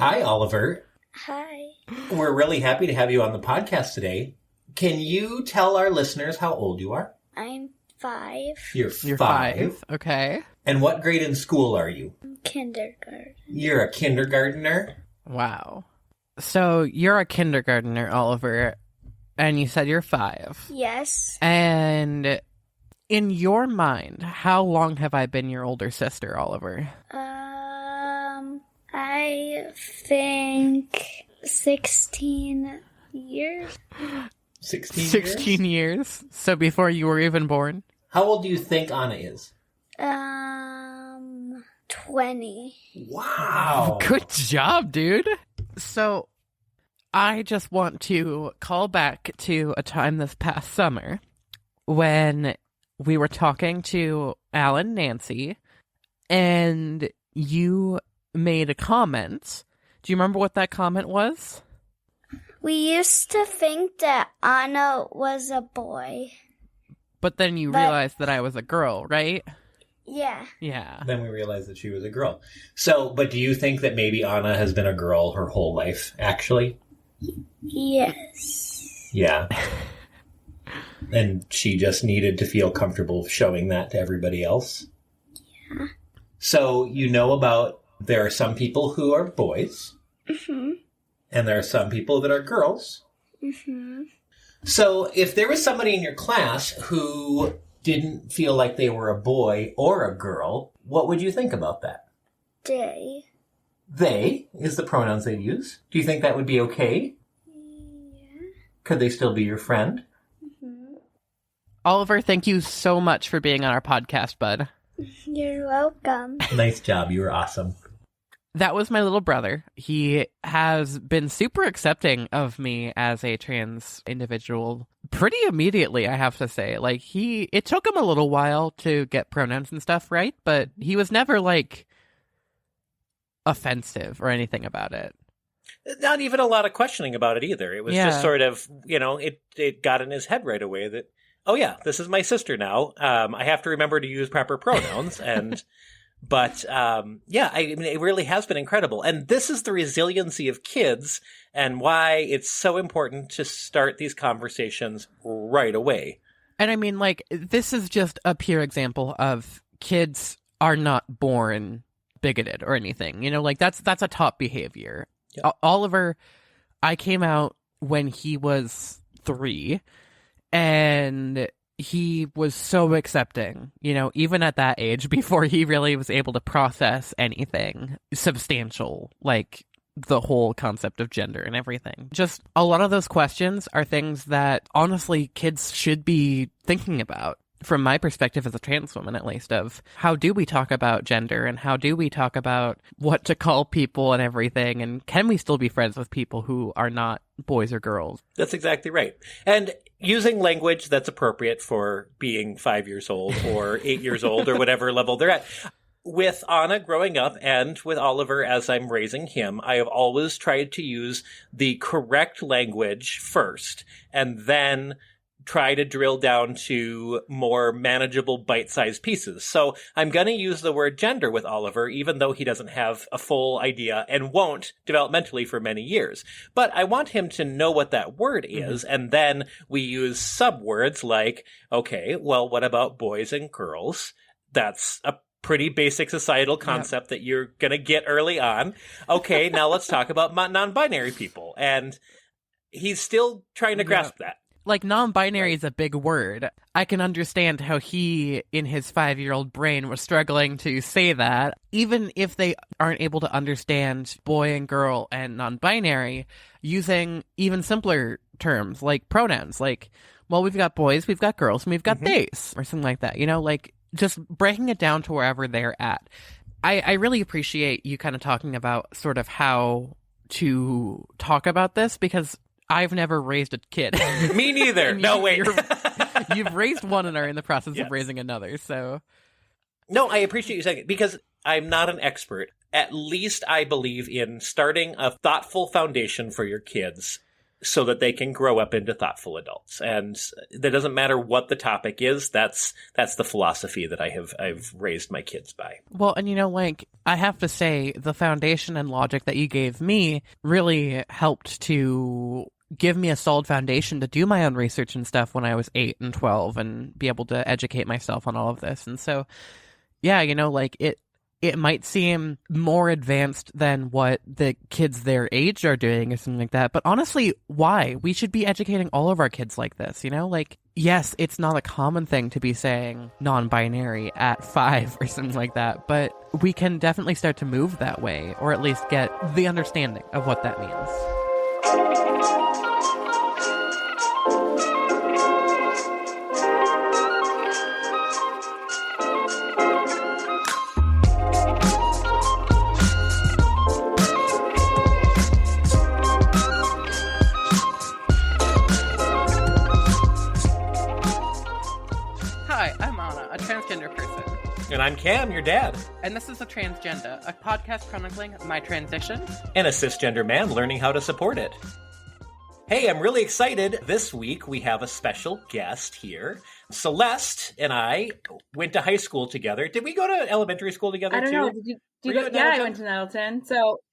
Hi, Oliver. Hi. We're really happy to have you on the podcast today. Can you tell our listeners how old you are? I'm 5. You're You're 5. Okay. And what grade in school are you? Kindergarten. You're a kindergartner? Wow. So you're a kindergartner, Oliver, and you said you're 5. Yes. And in your mind, how long have I been your older sister, Oliver? I think 16 years. 16 years? 16 years? So before you were even born? How old do you think Anna is? 20. Wow. Good job, dude. So I just want to call back to a time this past summer when we were talking to Alan and Nancy, and you made a comment. Do you remember what that comment was? We used to think that Anna was a boy. But then you realized that I was a girl, right? Yeah. Yeah. Then we realized that she was a girl. So, but do you think that maybe Anna has been a girl her whole life, actually? Yes. Yeah. And she just needed to feel comfortable showing that to everybody else? Yeah. So, you know about there are some people who are boys, Mm-hmm. and there are some people that are girls. Mm-hmm. So, if there was somebody in your class who didn't feel like they were a boy or a girl, what would you think about that? They. They is the pronouns they use. Do you think that would be okay? Yeah. Could they still be your friend? Mm-hmm. Oliver, thank you so much for being on our podcast, bud. You're welcome. Nice job. You were awesome. That was my little brother. He has been super accepting of me as a trans individual pretty immediately, I have to say. Like, it took him a little while to get pronouns and stuff right, but he was never, like, offensive or anything about it. Not even a lot of questioning about it either. It was just sort of, it got in his head right away that, oh yeah, this is my sister now. I have to remember to use proper pronouns But, I mean, it really has been incredible. And this is the resiliency of kids and why it's so important to start these conversations right away. And I mean, like, this is just a pure example of kids are not born bigoted or anything. You know, like, that's a top behavior. Yep. Oliver, I came out when he was 3, and he was so accepting, you know, even at that age, before he really was able to process anything substantial, like the whole concept of gender and everything. Just a lot of those questions are things that, honestly, kids should be thinking about. From my perspective as a trans woman, at least, of how do we talk about gender and how do we talk about what to call people and everything, and can we still be friends with people who are not boys or girls? That's exactly right. And using language that's appropriate for being 5 years old or 8 years old or whatever level they're at. With Anna growing up and with Oliver as I'm raising him, I have always tried to use the correct language first and then try to drill down to more manageable bite-sized pieces. So I'm going to use the word gender with Oliver, even though he doesn't have a full idea and won't developmentally for many years. But I want him to know what that word is, and then we use subwords like, okay, well, what about boys and girls? That's a pretty basic societal concept that you're going to get early on. Okay, now let's talk about non-binary people. And he's still trying to grasp that. Like, non-binary is a big word. I can understand how he, in his 5-year-old brain, was struggling to say that. Even if they aren't able to understand boy and girl and non-binary, using even simpler terms, like pronouns, like, well, we've got boys, we've got girls, and we've got theys, or something like that, you know, like, just breaking it down to wherever they're at. I really appreciate you kind of talking about sort of how to talk about this, because I've never raised a kid. Me neither. No, wait. You've raised one and are in the process of raising another, so. No, I appreciate you saying it, because I'm not an expert. At least I believe in starting a thoughtful foundation for your kids so that they can grow up into thoughtful adults. And that doesn't matter what the topic is. That's the philosophy that I've raised my kids by. Well, and like, I have to say, the foundation and logic that you gave me really helped to give me a solid foundation to do my own research and stuff when I was 8 and 12 and be able to educate myself on all of this. And so, yeah, like, it might seem more advanced than what the kids their age are doing or something like that. But honestly, why? We should be educating all of our kids like this, Like, yes, it's not a common thing to be saying non-binary at 5 or something like that, but we can definitely start to move that way, or at least get the understanding of what that means. Hi, I'm Anna, a transgender person. And I'm Cam, your dad. And this is The Transgender, a podcast chronicling my transition. And a cisgender man learning how to support it. Hey, I'm really excited. This week we have a special guest here. Celeste and I went to high school together. Did we go to elementary school together too? I don't know. Did you go? Yeah, I went to Nettleton.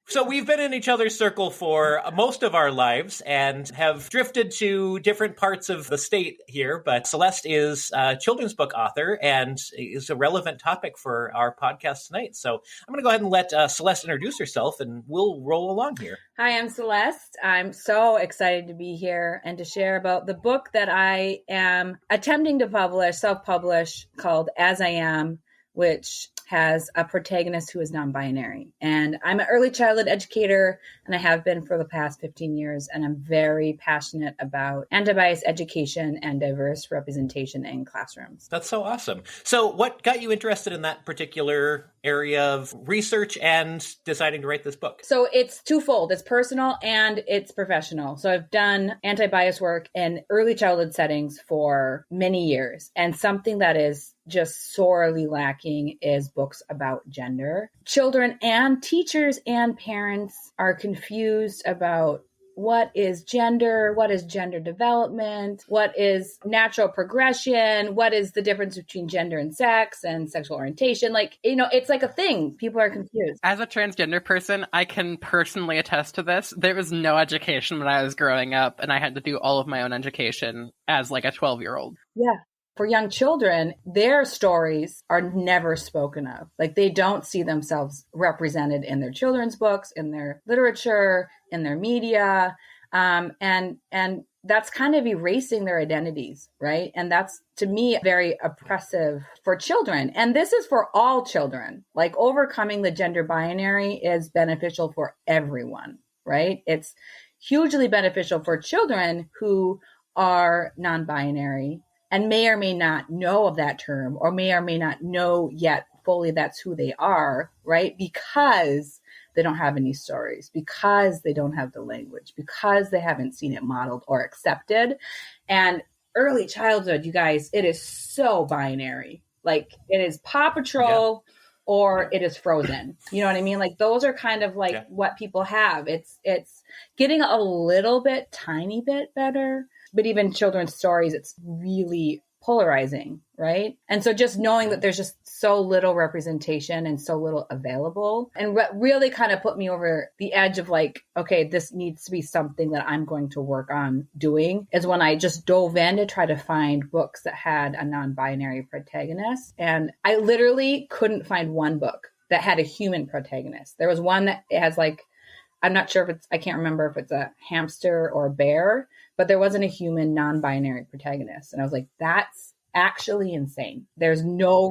So we've been in each other's circle for most of our lives and have drifted to different parts of the state here. But Celeste is a children's book author and is a relevant topic for our podcast tonight. So I'm going to go ahead and let Celeste introduce herself and we'll roll along here. Hi, I'm Celeste. I'm so excited to be here and to share about the book that I am attempting to self-publish, called As I Am, which has a protagonist who is non-binary. And I'm an early childhood educator, and I have been for the past 15 years, and I'm very passionate about anti-bias education and diverse representation in classrooms. That's so awesome. So what got you interested in that particular area of research and deciding to write this book? So it's twofold. It's personal and it's professional. So I've done anti-bias work in early childhood settings for many years, and something that is just sorely lacking is books about gender. Children and teachers and parents are confused about what is gender development, what is natural progression, what is the difference between gender and sexual orientation. It's like a thing. People are confused. As a transgender person, I can personally attest to this. There was no education when I was growing up, and I had to do all of my own education as like a 12-year-old. Yeah. For young children, their stories are never spoken of. Like, they don't see themselves represented in their children's books, in their literature, in their media. And that's kind of erasing their identities, right? And that's, to me, very oppressive for children. And this is for all children. Like, overcoming the gender binary is beneficial for everyone, right? It's hugely beneficial for children who are non-binary and may or may not know of that term, or may not know yet fully that's who they are, right? Because they don't have any stories, because they don't have the language, because they haven't seen it modeled or accepted. And early childhood, you guys, it is so binary. Like, it is Paw Patrol or it is Frozen. You know what I mean? Like, those are kind of like what people have. It's getting a little bit, tiny bit better. But even children's stories, it's really polarizing, right? And so just knowing that there's just so little representation and so little available, and what really kind of put me over the edge of like, okay, this needs to be something that I'm going to work on doing, is when I just dove in to try to find books that had a non-binary protagonist. And I literally couldn't find one book that had a human protagonist. There was one that has like, I'm not sure if I can't remember if it's a hamster or a bear, but there wasn't a human non-binary protagonist. And I was like, that's actually insane. There's no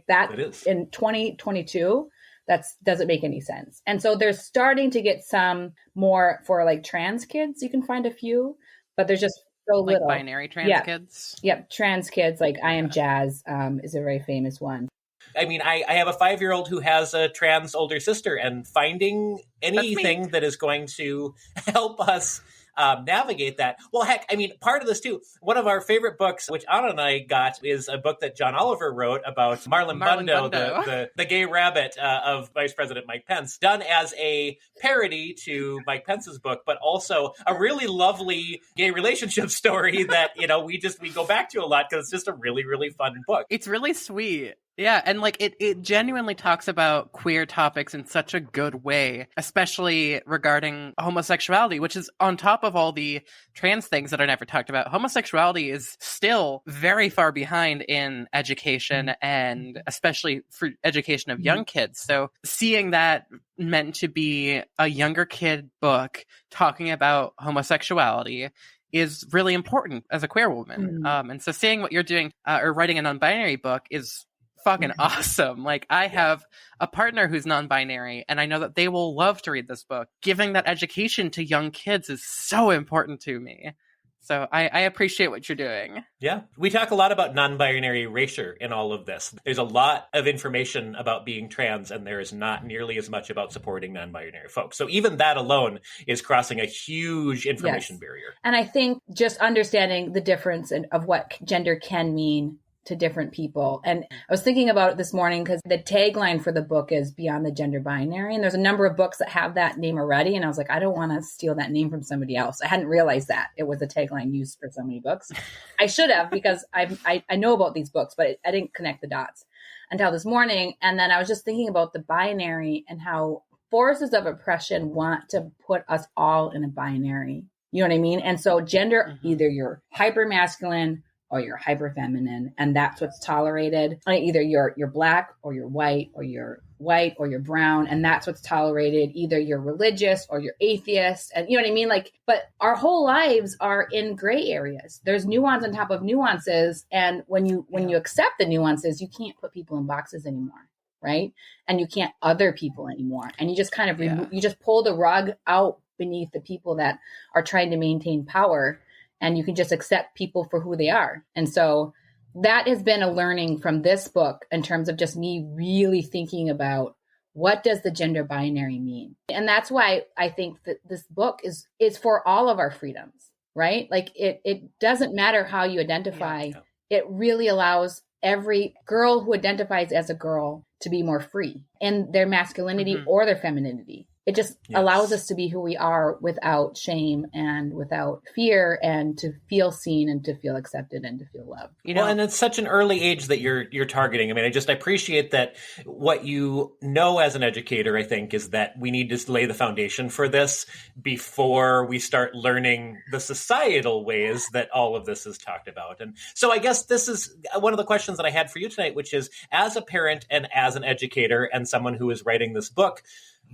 that in 2022, that doesn't make any sense. And so they're starting to get some more for like trans kids. You can find a few, but there's just so like little. Binary trans kids. Yep. Trans kids, like I Am Jazz is a very famous one. I mean, I have a 5-year-old who has a trans older sister, and finding anything that is going to help us navigate that. Well, heck, I mean, part of this too, one of our favorite books, which Anna and I got, is a book that John Oliver wrote about Marlon Bundo, the gay rabbit of Vice President Mike Pence, done as a parody to Mike Pence's book, but also a really lovely gay relationship story that, we go back to a lot because it's just a really, really fun book. It's really sweet. Yeah, and it genuinely talks about queer topics in such a good way, especially regarding homosexuality, which is on top of all the trans things that are never talked about. Homosexuality is still very far behind in education, and especially for education of young kids. So seeing that meant to be a younger kid book talking about homosexuality is really important as a queer woman. And so seeing what you're doing or writing a non-binary book is fucking awesome. Like, I have a partner who's non-binary, and I know that they will love to read this book. Giving that education to young kids is so important to me. So I appreciate what you're doing. Yeah. We talk a lot about non-binary erasure in all of this. There's a lot of information about being trans, and there is not nearly as much about supporting non-binary folks. So even that alone is crossing a huge information barrier. And I think just understanding the difference of what gender can mean to different people. And I was thinking about it this morning because the tagline for the book is Beyond the Gender Binary. And there's a number of books that have that name already. And I was like, I don't want to steal that name from somebody else. I hadn't realized that it was a tagline used for so many books. I should have, because I know about these books, but I didn't connect the dots until this morning. And then I was just thinking about the binary and how forces of oppression want to put us all in a binary. You know what I mean? And so gender, either you're hyper masculine or you're hyper feminine, and that's what's tolerated. Either you're black or you're white or you're brown, and that's what's tolerated. Either you're religious or you're atheist, and you know what I mean? But our whole lives are in gray areas. There's nuance on top of nuances, and when you accept the nuances, you can't put people in boxes anymore, right? And you can't other people anymore, and you just kind of you just pull the rug out beneath the people that are trying to maintain power. And you can just accept people for who they are. And so that has been a learning from this book in terms of just me really thinking about what does the gender binary mean? And that's why I think that this book is for all of our freedoms, right? Like it doesn't matter how you identify. It really allows every girl who identifies as a girl to be more free in their masculinity or their femininity. It just allows us to be who we are without shame and without fear, and to feel seen and to feel accepted and to feel loved. Well, and it's such an early age that you're targeting. I mean, I appreciate that what you know as an educator, I think, is that we need to lay the foundation for this before we start learning the societal ways that all of this is talked about. And so I guess this is one of the questions that I had for you tonight, which is, as a parent and as an educator and someone who is writing this book,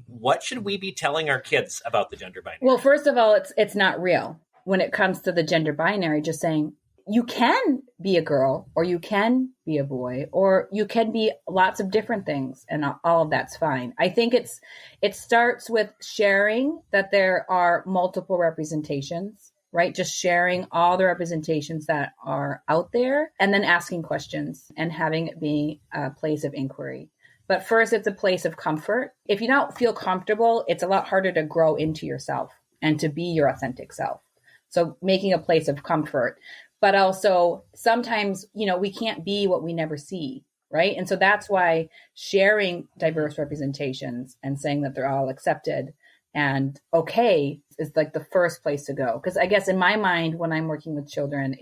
what should we be telling our kids about the gender binary? Well, first of all, it's not real when it comes to the gender binary. Just saying you can be a girl or you can be a boy or you can be lots of different things, and all of that's fine. I think it starts with sharing that there are multiple representations, right? Just sharing all the representations that are out there, and then asking questions and having it be a place of inquiry. But first, it's a place of comfort. If you don't feel comfortable, it's a lot harder to grow into yourself and to be your authentic self. So making a place of comfort, but also sometimes, we can't be what we never see, right? And so that's why sharing diverse representations and saying that they're all accepted and okay is like the first place to go. Because I guess in my mind, when I'm working with children,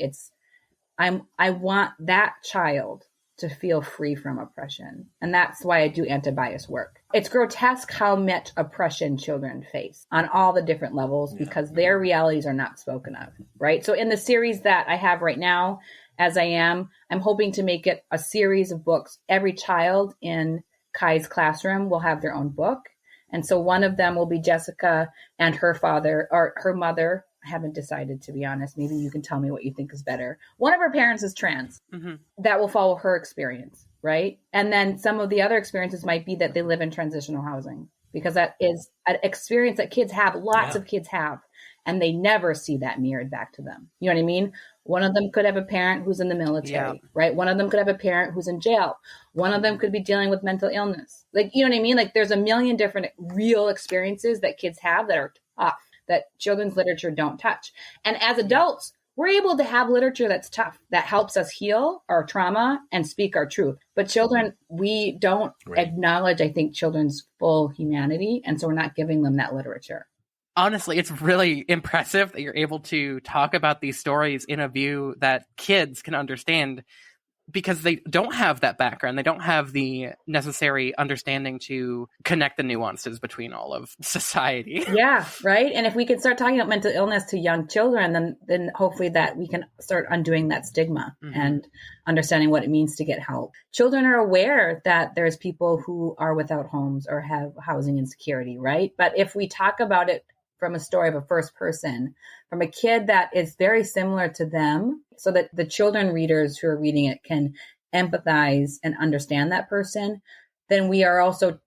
I want that child to feel free from oppression. And that's why I do anti-bias work. It's grotesque how much oppression children face on all the different levels because their realities are not spoken of, right? So in the series that I have right now, I'm hoping to make it a series of books. Every child in Kai's classroom will have their own book. And so one of them will be Jessica and her father, or her mother. I haven't decided, to be honest. Maybe you can tell me what you think is better. One of her parents is trans. That will follow her experience, right? And then some of the other experiences might be that they live in transitional housing, because that is an experience that kids have, lots of kids have, and they never see that mirrored back to them. You know what I mean? One of them could have a parent who's in the military, right? One of them could have a parent who's in jail. One of them could be dealing with mental illness. Like, you know what I mean? Like, there's a million different real experiences that kids have that are tough, that children's literature don't touch. And as adults, we're able to have literature that's tough, that helps us heal our trauma and speak our truth. But children, we don't acknowledge, I think, children's full humanity. And so we're not giving them that literature. Honestly, it's really impressive that you're able to talk about these stories in a view that kids can understand, because they don't have that background. They don't have the necessary understanding to connect the nuances between all of society. Yeah, right. And if we can start talking about mental illness to young children, then hopefully that we can start undoing that stigma and understanding what it means to get help. Children are aware that there's people who are without homes or have housing insecurity, right? But if we talk about it from a story of a first person, from a kid that is very similar to them, so that the children readers who are reading it can empathize and understand that person, then we're also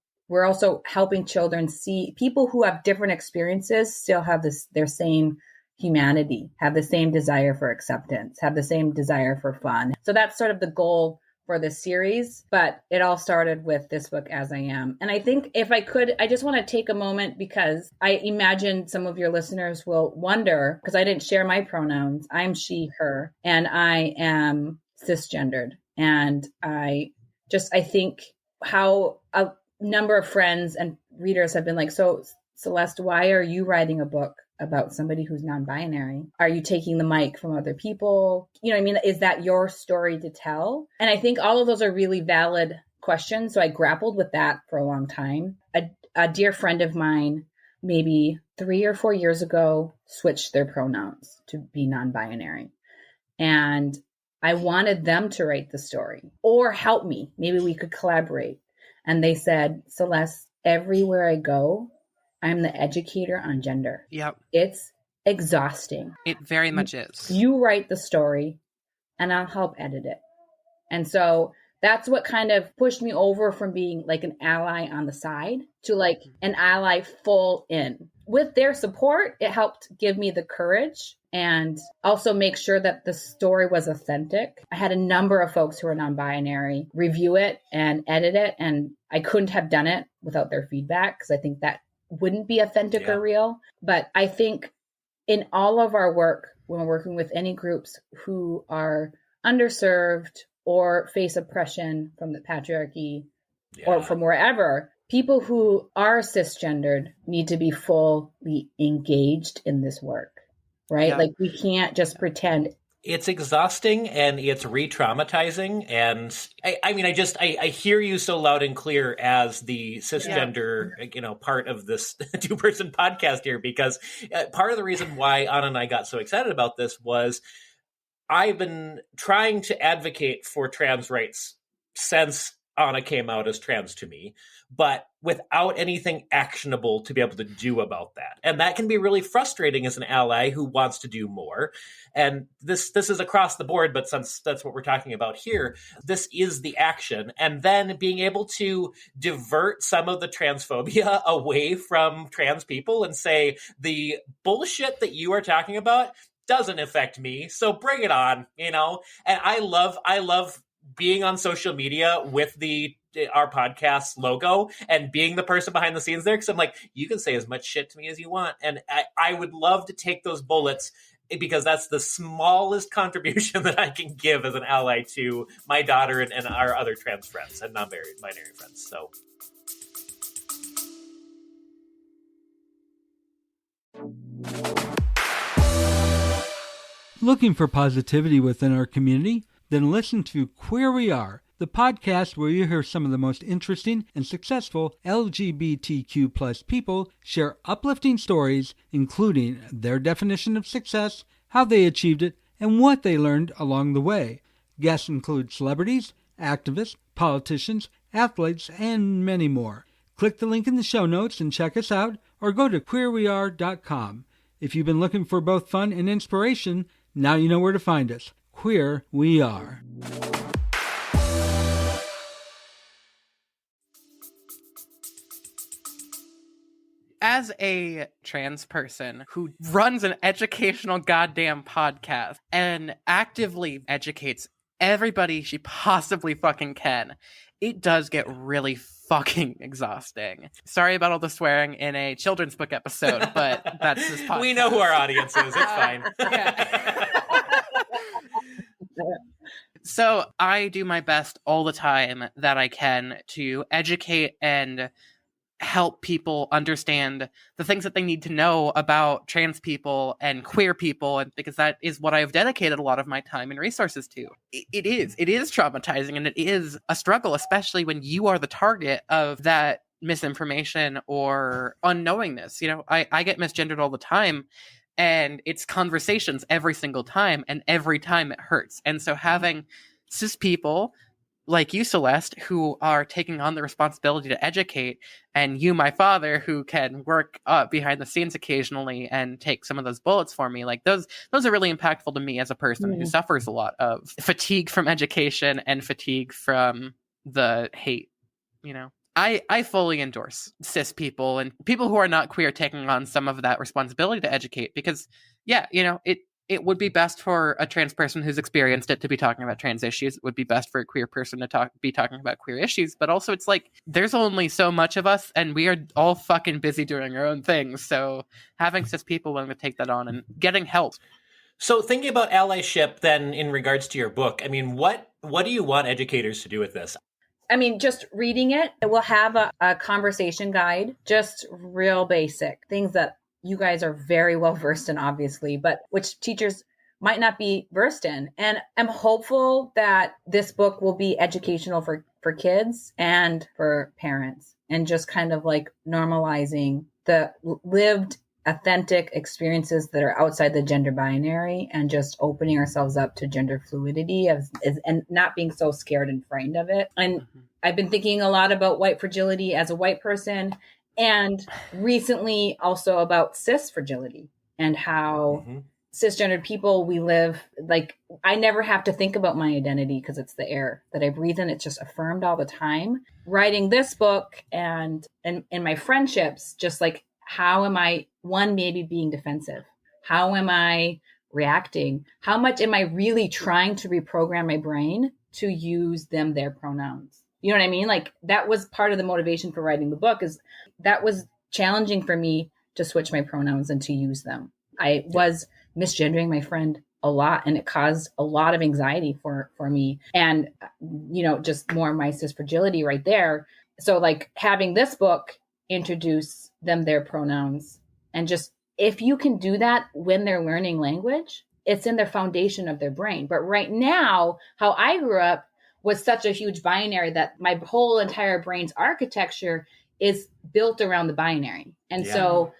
helping children see people who have different experiences still have their same humanity, have the same desire for acceptance, have the same desire for fun. So that's sort of the goal for this series, but it all started with this book, As I Am. And I think if I could, I just want to take a moment, because I imagine some of your listeners will wonder, because I didn't share my pronouns. I'm she, her, and I am cisgendered. And I think how a number of friends and readers have been like, so Celeste, why are you writing a book about somebody who's non-binary? Are you taking the mic from other people? You know what I mean? Is that your story to tell? And I think all of those are really valid questions. So I grappled with that for a long time. A dear friend of mine, maybe 3 or 4 years ago, switched their pronouns to be non-binary. And I wanted them to write the story or help me. Maybe we could collaborate. And they said, Celeste, everywhere I go, I'm the educator on gender. Yep. It's exhausting. It very much is. You write the story and I'll help edit it. And so that's what kind of pushed me over from being like an ally on the side to like an ally full in. With their support, it helped give me the courage and also make sure that the story was authentic. I had a number of folks who are non-binary review it and edit it, and I couldn't have done it without their feedback, because I think that wouldn't be authentic or real. But I think in all of our work, when we're working with any groups who are underserved or face oppression from the patriarchy or from wherever, people who are cisgendered need to be fully engaged in this work, right? Yeah. Like we can't just pretend. It's exhausting and it's re-traumatizing. And I hear you so loud and clear as the cisgender, part of this 2-person podcast here, because part of the reason why Anna and I got so excited about this was I've been trying to advocate for trans rights since Anna came out as trans to me, but without anything actionable to be able to do about that. And that can be really frustrating as an ally who wants to do more. And this is across the board, but since that's what we're talking about here, this is the action. And then being able to divert some of the transphobia away from trans people and say, the bullshit that you are talking about doesn't affect me, so bring it on, And I love being on social media with our podcast logo and being the person behind the scenes there, because I'm like, you can say as much shit to me as you want, and I would love to take those bullets, because that's the smallest contribution that I can give as an ally to my daughter and our other trans friends and non-binary friends. So looking for positivity within our community? Then listen to Queer We Are, the podcast where you hear some of the most interesting and successful LGBTQ plus people share uplifting stories, including their definition of success, how they achieved it, and what they learned along the way. Guests include celebrities, activists, politicians, athletes, and many more. Click the link in the show notes and check us out, or go to queerweare.com. If you've been looking for both fun and inspiration, now you know where to find us. Queer We Are. As a trans person who runs an educational goddamn podcast and actively educates everybody she possibly fucking can it does get really fucking exhausting. Sorry about all the swearing in a children's book episode, but that's this podcast. We know who our audience is. It's fine. Yeah. So I do my best all the time that I can to educate and help people understand the things that they need to know about trans people and queer people, and because that is what I've dedicated a lot of my time and resources to. It is traumatizing, and it is a struggle, especially when you are the target of that misinformation or unknowingness. You know, I get misgendered all the time, and it's conversations every single time, and every time it hurts. And so having cis people like you, Celeste, who are taking on the responsibility to educate, and you, my father, who can work behind the scenes occasionally and take some of those bullets for me, like those are really impactful to me as a person who suffers a lot of fatigue from education and fatigue from the hate. You know, I fully endorse cis people and people who are not queer taking on some of that responsibility to educate, because, yeah, you know, it would be best for a trans person who's experienced it to be talking about trans issues. It would be best for a queer person to be talking about queer issues. But also, it's like, there's only so much of us, and we are all fucking busy doing our own things. So having cis people willing to take that on and getting help. So thinking about allyship then in regards to your book, I mean, what do you want educators to do with this? I mean, just reading it, we'll have a conversation guide, just real basic things that you guys are very well versed in, obviously, but which teachers might not be versed in. And I'm hopeful that this book will be educational for kids and for parents, and just kind of like normalizing the lived, authentic experiences that are outside the gender binary, and just opening ourselves up to gender fluidity and not being so scared and frightened of it. And I've been thinking a lot about white fragility as a white person, and recently also about cis fragility, and how cisgendered people, we live, like, I never have to think about my identity because it's the air that I breathe in. It's just affirmed all the time. Writing this book and in my friendships, just like, how am I, one, maybe being defensive? How am I reacting? How much am I really trying to reprogram my brain to use them, their pronouns? You know what I mean? Like, that was part of the motivation for writing the book, is that was challenging for me to switch my pronouns and to use them. I was misgendering my friend a lot, and it caused a lot of anxiety for me. And, you know, just more of my cis fragility right there. So like, having this book introduce them, their pronouns, and just, if you can do that when they're learning language, it's in their foundation of their brain. But right now, how I grew up was such a huge binary that my whole entire brain's architecture is built around the binary. And so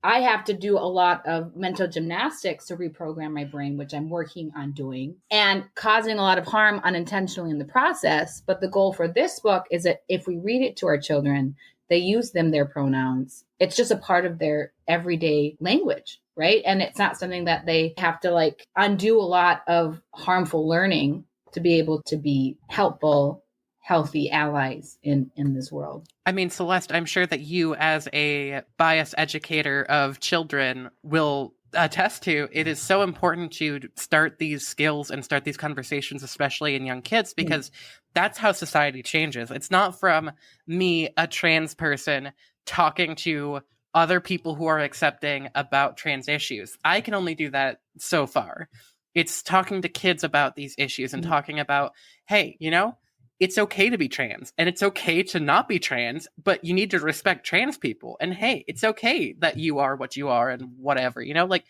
I have to do a lot of mental gymnastics to reprogram my brain, which I'm working on doing, and causing a lot of harm unintentionally in the process. But the goal for this book is that if we read it to our children, they use them, their pronouns. It's just a part of their everyday language, right? And it's not something that they have to like undo a lot of harmful learning to be able to be helpful, healthy allies in this world. I mean, Celeste, I'm sure that you, as a biased educator of children, will attest to, it is so important to start these skills and start these conversations, especially in young kids, because that's how society changes. It's not from me, a trans person, talking to other people who are accepting about trans issues. I can only do that so far. It's talking to kids about these issues and talking about, hey, you know, it's okay to be trans, and it's okay to not be trans, but you need to respect trans people. And hey, it's okay that you are what you are and whatever, you know, like,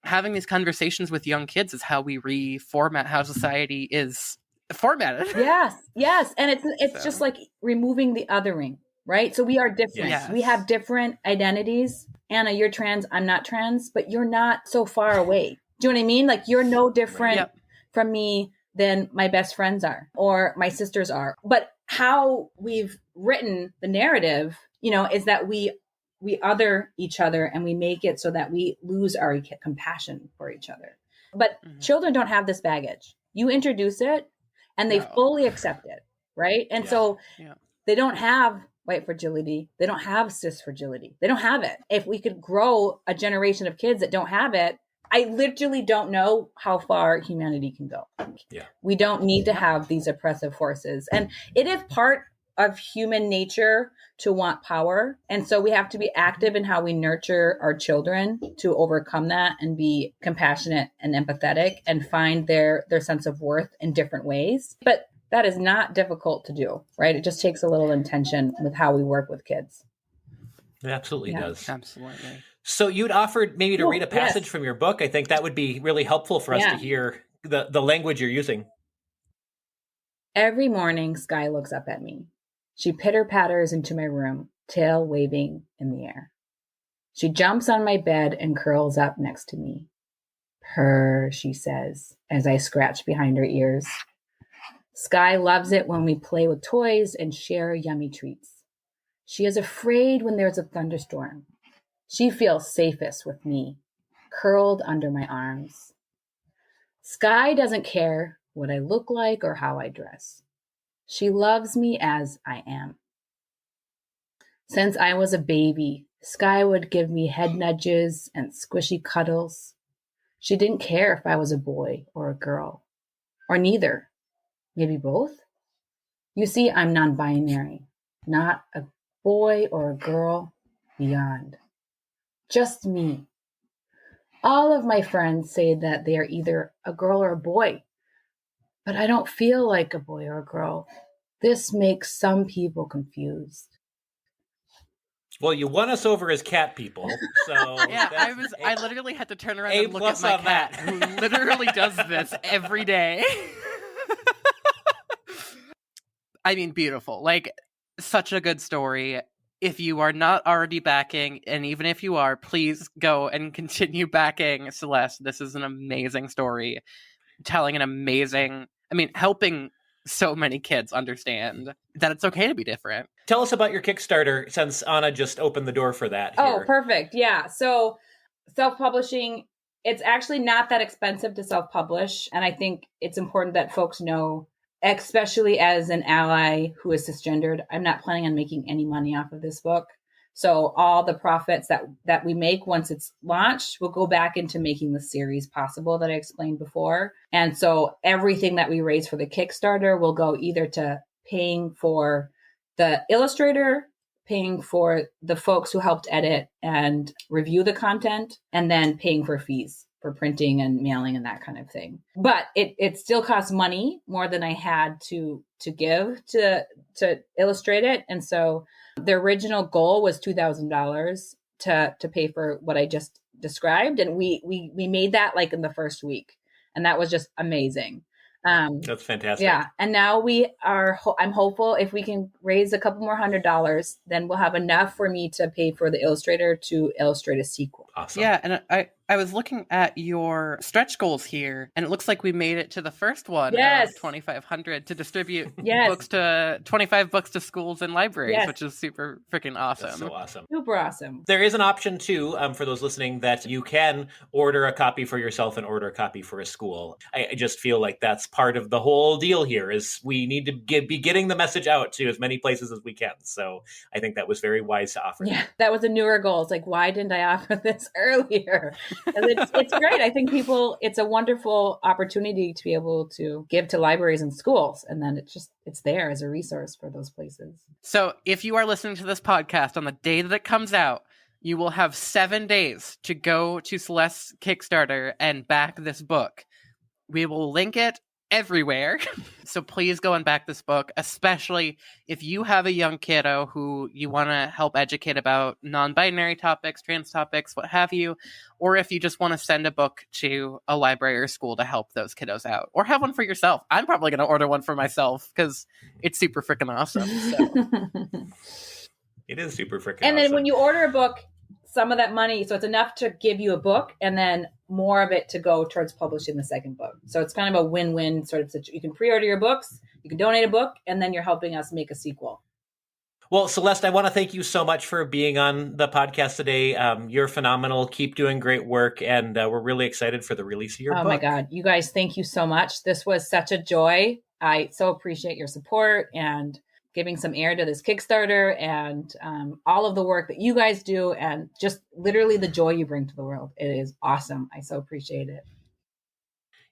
having these conversations with young kids is how we reformat how society is formatted. Yes. And it's just like removing the othering, right? So we are different. Yes. We have different identities. Anna, you're trans, I'm not trans, but you're not so far away. Do you know what I mean? Like, you're no different from me than my best friends are, or my sisters are. But how we've written the narrative, you know, is that we other each other, and we make it so that we lose our compassion for each other. But children don't have this baggage. You introduce it and they fully accept it, right? And so they don't have white fragility. They don't have cis fragility. They don't have it. If we could grow a generation of kids that don't have it, I literally don't know how far humanity can go. Yeah. We don't need to have these oppressive forces. And it is part of human nature to want power. And so we have to be active in how we nurture our children to overcome that and be compassionate and empathetic and find their sense of worth in different ways. But that is not difficult to do, right? It just takes a little intention with how we work with kids. It absolutely does. Absolutely. So you'd offered maybe to read a passage from your book. I think that would be really helpful for us to hear the language you're using. Every morning, Sky looks up at me. She pitter-patters into my room, tail waving in the air. She jumps on my bed and curls up next to me. Purr, she says, as I scratch behind her ears. Sky loves it when we play with toys and share yummy treats. She is afraid when there's a thunderstorm. She feels safest with me, curled under my arms. Sky doesn't care what I look like or how I dress. She loves me as I am. Since I was a baby, Sky would give me head nudges and squishy cuddles. She didn't care if I was a boy or a girl, or neither. Maybe both? You see, I'm non-binary, not a boy or a girl, beyond. Just me. All of my friends say that they are either a girl or a boy, but I don't feel like a boy or a girl. This makes some people confused. Well, you won us over as cat people. So Yeah, I literally had to turn around and look at my cat, who literally does this every day. I mean, beautiful. Like, such a good story. If you are not already backing, and even if you are, please go and continue backing Celeste. This is an amazing story, telling an amazing, helping so many kids understand that it's okay to be different. Tell us about your Kickstarter, since Anna just opened the door for that here. Oh, perfect. Yeah. So self-publishing, it's actually not that expensive to self-publish. And I think it's important that folks know, especially as an ally who is cisgendered, I'm not planning on making any money off of this book. So all the profits that we make once it's launched will go back into making the series possible that I explained before. And so everything that we raise for the Kickstarter will go either to paying for the illustrator, paying for the folks who helped edit and review the content, and then paying for fees for printing and mailing and that kind of thing. But it still costs money, more than I had to give to illustrate it. And so the original goal was $2,000 to pay for what I just described. And we made that like in the first week. And that was just amazing. That's fantastic. Yeah. And now I'm hopeful if we can raise a couple more $100, then we'll have enough for me to pay for the illustrator to illustrate a sequel. Awesome. Yeah. And I was looking at your stretch goals here, and it looks like we made it to the first one of 2,500 to distribute books to 25 books to schools and libraries, which is super freaking awesome. That's so awesome. Super awesome. There is an option too, for those listening, that you can order a copy for yourself and order a copy for a school. I just feel like that's part of the whole deal here, is we need to be getting the message out to as many places as we can. So I think that was very wise to offer. Yeah, that was a newer goal. It's like, why didn't I offer this earlier? And it's great. I think it's a wonderful opportunity to be able to give to libraries and schools. And then it's there as a resource for those places. So if you are listening to this podcast on the day that it comes out, you will have 7 days to go to Celeste's Kickstarter and back this book. We will link it everywhere. So please go and back this book, especially if you have a young kiddo who you want to help educate about non-binary topics, trans topics, what have you, or if you just want to send a book to a library or school to help those kiddos out, or have one for yourself. I'm probably going to order one for myself because it's super freaking awesome. So. It is super freaking awesome. And then when you order a book, some of that money, so it's enough to give you a book and then more of it to go towards publishing the second book. So it's kind of a win-win sort of situation. You can pre-order your books, you can donate a book, and then you're helping us make a sequel. Well, Celeste, I want to thank you so much for being on the podcast today. You're phenomenal. Keep doing great work. And we're really excited for the release of your book. Oh my God. You guys, thank you so much. This was such a joy. I so appreciate your support and giving some air to this Kickstarter and all of the work that you guys do and just literally the joy you bring to the world. It is awesome. I so appreciate it.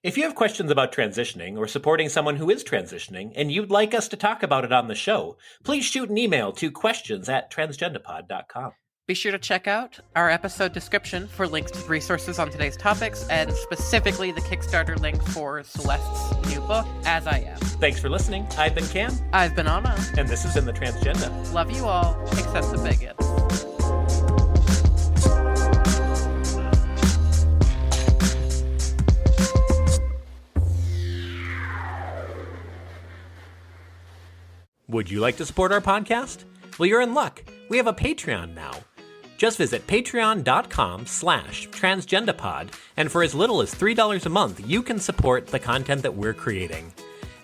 If you have questions about transitioning or supporting someone who is transitioning and you'd like us to talk about it on the show, please shoot an email to questions@transgendapod.com. Be sure to check out our episode description for links to resources on today's topics, and specifically the Kickstarter link for Celeste's new book, As I Am. Thanks for listening. I've been Cam. I've been Anna. And this has been The Transgenda. Love you all, except the bigots. Would you like to support our podcast? Well, you're in luck. We have a Patreon now. Just visit patreon.com/transgendapod, and for as little as $3 a month, you can support the content that we're creating.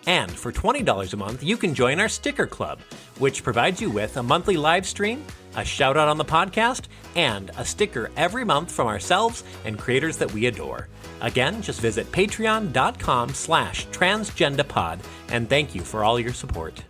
And for $20 a month, you can join our Sticker Club, which provides you with a monthly live stream, a shout out on the podcast, and a sticker every month from ourselves and creators that we adore. Again, just visit patreon.com/transgendapod, and thank you for all your support.